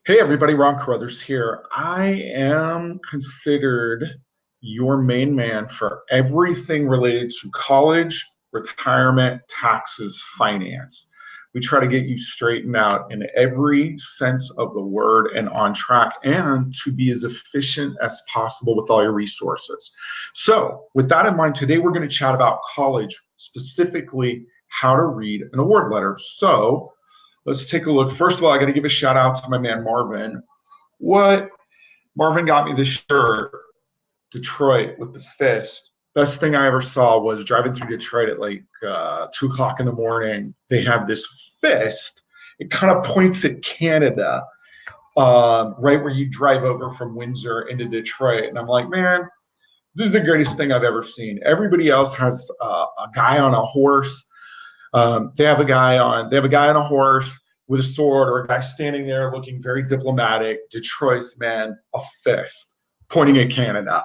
Hey everybody, Ron Carruthers here. I am considered your main man for everything related to college, retirement, taxes, finance. We try to get you straightened out in every sense of the word and on track and to be as efficient as possible with all your resources. So, with that in mind, today we're going to chat about college, specifically how to read an award letter. So, let's take a look. First of all, I got to give a shout out to my man Marvin. What? Marvin got me this shirt, Detroit with the fist. Best thing I ever saw was driving through Detroit at like 2 o'clock in the morning. They have this fist. It kind of points at Canada, right where you drive over from Windsor into Detroit. And I'm like, man, this is the greatest thing I've ever seen. Everybody else has a guy on a horse. They have a guy on a horse with a sword, or a guy standing there looking very diplomatic. Detroit's man, a fist pointing at Canada.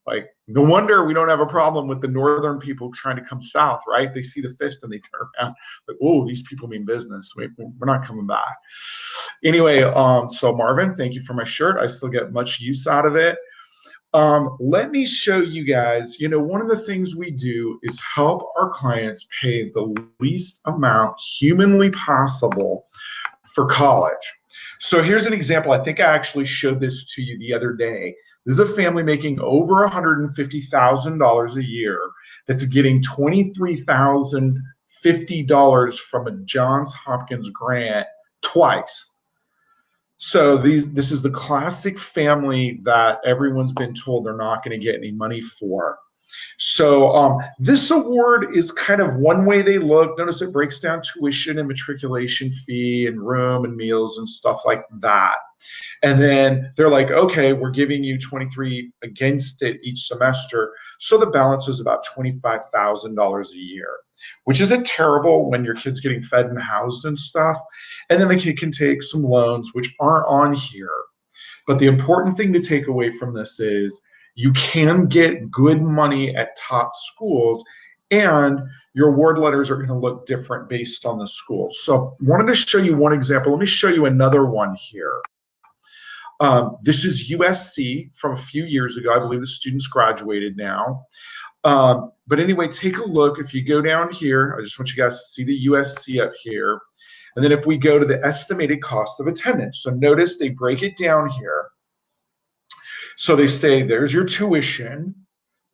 Like, no wonder we don't have a problem with the northern people trying to come south, right? They see the fist and they turn around like, oh, these people mean business. We're not coming back. Anyway, so Marvin, thank you for my shirt. I still get much use out of it. Let me show you guys, one of the things we do is help our clients pay the least amount humanly possible for college. So here's an example. I think I actually showed this to you the other day. This is a family making over $150,000 a year that's getting $23,050 from a Johns Hopkins grant twice. So this is the classic family that everyone's been told they're not going to get any money for. So this award is kind of one way they look. Notice it breaks down tuition and matriculation fee and room and meals and stuff like that. And then they're like, okay, we're giving you 23 against it each semester. So the balance is about $25,000 a year, which isn't terrible when your kid's getting fed and housed and stuff. And then the kid can take some loans, which aren't on here. But the important thing to take away from this is you can get good money at top schools, and your award letters are going to look different based on the school. So I wanted to show you one example. Let me show you another one here. This is USC from a few years ago. I believe the students graduated now. But anyway, take a look. If you go down here, I just want you guys to see the USC up here. And then if we go to the estimated cost of attendance, so notice they break it down here. So they say, there's your tuition,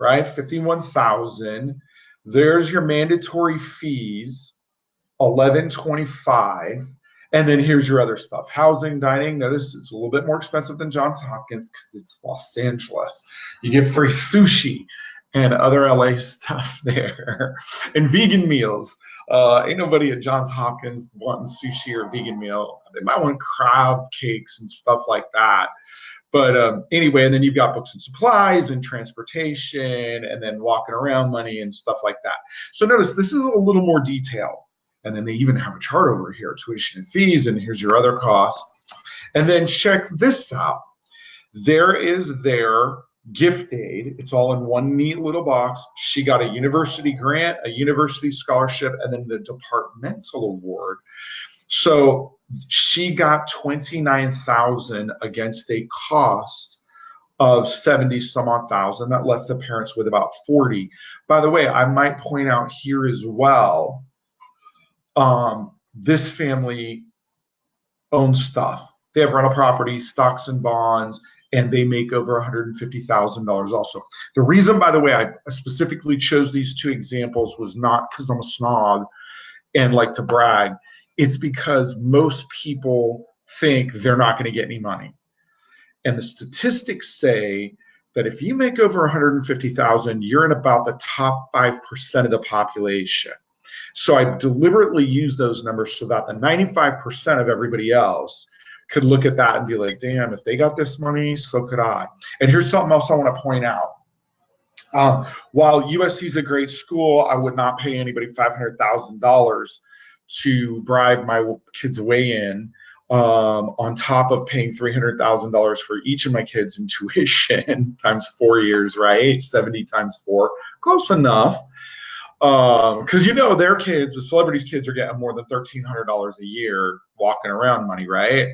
right? 51,000. There's your mandatory fees, 1125. And then here's your other stuff. Housing, dining. Notice it's a little bit more expensive than Johns Hopkins because it's Los Angeles. You get free sushi and other LA stuff there. And vegan meals. Ain't nobody at Johns Hopkins wanting sushi or vegan meal. They might want crab cakes and stuff like that. But anyway, and then you've got books and supplies and transportation and then walking around money and stuff like that. So notice this is a little more detailed. And then they even have a chart over here, tuition and fees, and here's your other costs. And then check this out. There is their gift aid. It's all in one neat little box. She got a university grant, a university scholarship, and then the departmental award. So she got 29,000 against a cost of 70 some odd thousand. That left the parents with about 40. By the way, I might point out here as well, this family owns stuff. They have rental properties, stocks and bonds, and they make over $150,000 also. The reason, by the way, I specifically chose these two examples was not because I'm a snob and like to brag. It's because most people think they're not going to get any money. And the statistics say that if you make over 150,000, you're in about the top 5% of the population. So I deliberately use those numbers so that the 95% of everybody else could look at that and be like, damn, if they got this money, so could I. And here's something else I want to point out. While USC is a great school, I would not pay anybody $500,000 to bribe my kids' way in, on top of paying $300,000 for each of my kids in tuition times 4 years, right? 70 times 4, close enough. Because their kids, the celebrities' kids, are getting more than $1,300 a year walking around money, right?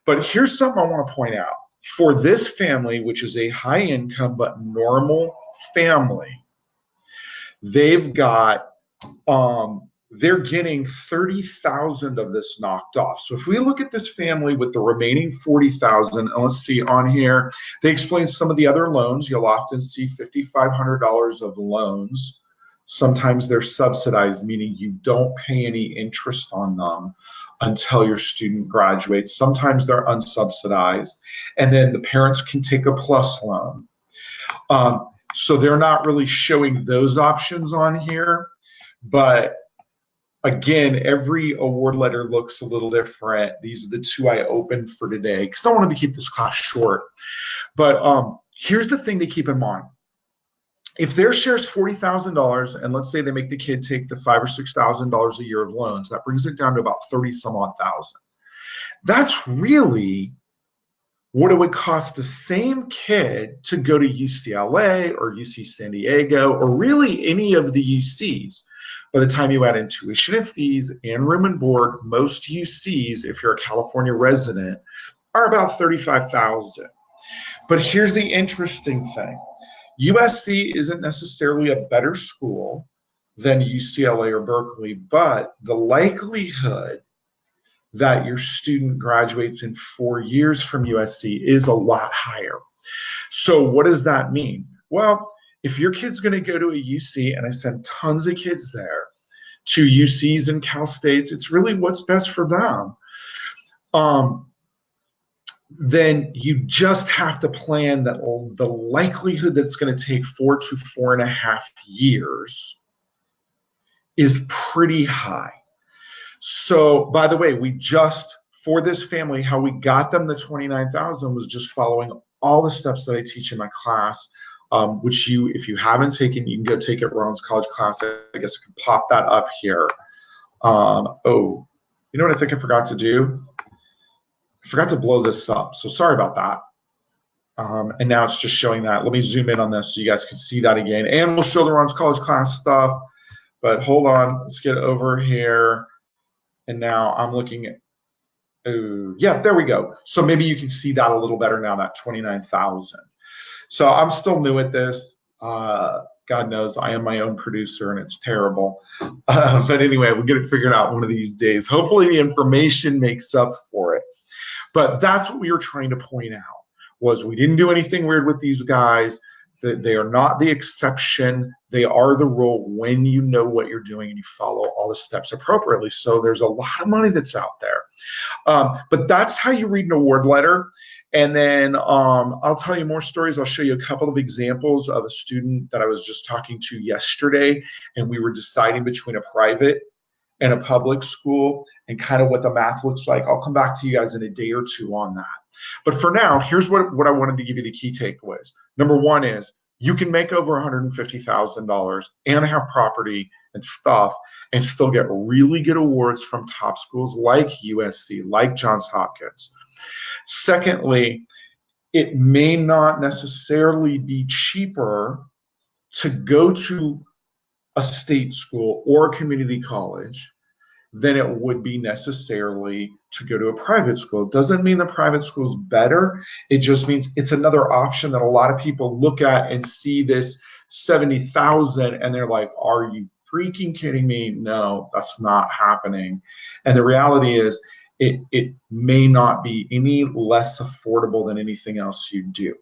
But here's something I want to point out. For this family, which is a high income but normal family, they've got they're getting 30,000 of this knocked off. So if we look at this family with the remaining 40,000, and let's see on here, they explain some of the other loans. You'll often see $5,500 of loans. Sometimes they're subsidized, meaning you don't pay any interest on them until your student graduates. Sometimes they're unsubsidized, and then the parents can take a plus loan. So they're not really showing those options on here, but again, every award letter looks a little different. These are the two I opened for today because I wanted to keep this class short. But here's the thing to keep in mind. If their share is $40,000, and let's say they make the kid take the $5,000 or $6,000 a year of loans, that brings it down to about 30 some odd thousand. That's really what it would cost the same kid to go to UCLA or UC San Diego or really any of the UCs. By the time you add in tuition and fees and room and board, most UCs, if you're a California resident, are about $35,000. But here's the interesting thing. USC isn't necessarily a better school than UCLA or Berkeley, but the likelihood that your student graduates in 4 years from USC is a lot higher. So what does that mean? Well, if your kid's going to go to a UC, and I send tons of kids there to UCs and Cal States, it's really what's best for them. Then you just have to plan that the likelihood that it's going to take 4 to 4.5 years is pretty high. So, by the way, for this family, how we got them the $29,000 was just following all the steps that I teach in my class, which if you haven't taken, you can go take it. Ron's college class. I guess I can pop that up here. Oh, you know what I think I forgot to do? I forgot to blow this up. So sorry about that. And now it's just showing that. Let me zoom in on this so you guys can see that again. And we'll show the Ron's college class stuff. But hold on. Let's get over here. And now I'm looking at, yeah, there we go. So maybe you can see that a little better now, that 29,000. So I'm still new at this. God knows I am my own producer and it's terrible. But anyway, we'll get it figured out one of these days. Hopefully the information makes up for it. But that's what we were trying to point out, was we didn't do anything weird with these guys. They are not the exception. They are the rule when you know what you're doing and you follow all the steps appropriately. So there's a lot of money that's out there. But that's how you read an award letter. And then I'll tell you more stories. I'll show you a couple of examples of a student that I was just talking to yesterday, and we were deciding between a private and a public school and kind of what the math looks like. I'll come back to you guys in a day or two on that. But for now, here's what I wanted to give you the key takeaways. Number one is you can make over $150,000 and have property and stuff and still get really good awards from top schools like USC, like Johns Hopkins. Secondly, it may not necessarily be cheaper to go to a state school or a community college than it would be necessarily to go to a private school. It doesn't mean the private school is better. It just means it's another option that a lot of people look at and see this 70,000 and they're like, are you freaking kidding me? No, that's not happening. And the reality is it may not be any less affordable than anything else you do.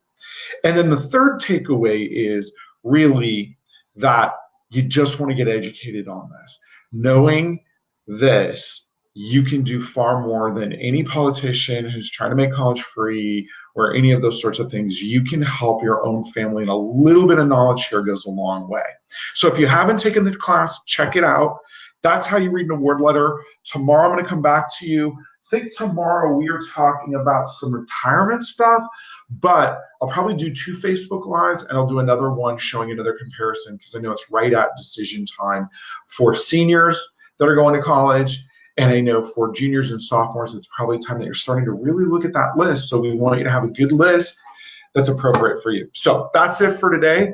And then the third takeaway is really that you just want to get educated on this. Knowing this, you can do far more than any politician who's trying to make college free or any of those sorts of things. You can help your own family, and a little bit of knowledge here goes a long way. So if you haven't taken the class, check it out. That's how you read an award letter. Tomorrow I'm going to come back to you. I think tomorrow we are talking about some retirement stuff, but I'll probably do 2 Facebook Lives and I'll do another one showing another comparison because I know it's right at decision time for seniors that are going to college. And I know for juniors and sophomores, it's probably time that you're starting to really look at that list. So we want you to have a good list that's appropriate for you. So that's it for today.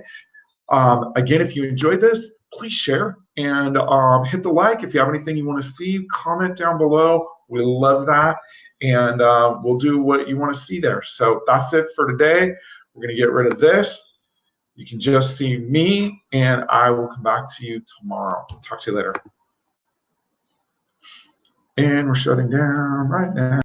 Again, if you enjoyed this, please share and hit the like. If you have anything you want to see, comment down below. We love that, and we'll do what you want to see there. So that's it for today. We're going to get rid of this. You can just see me, and I will come back to you tomorrow. Talk to you later. And we're shutting down right now.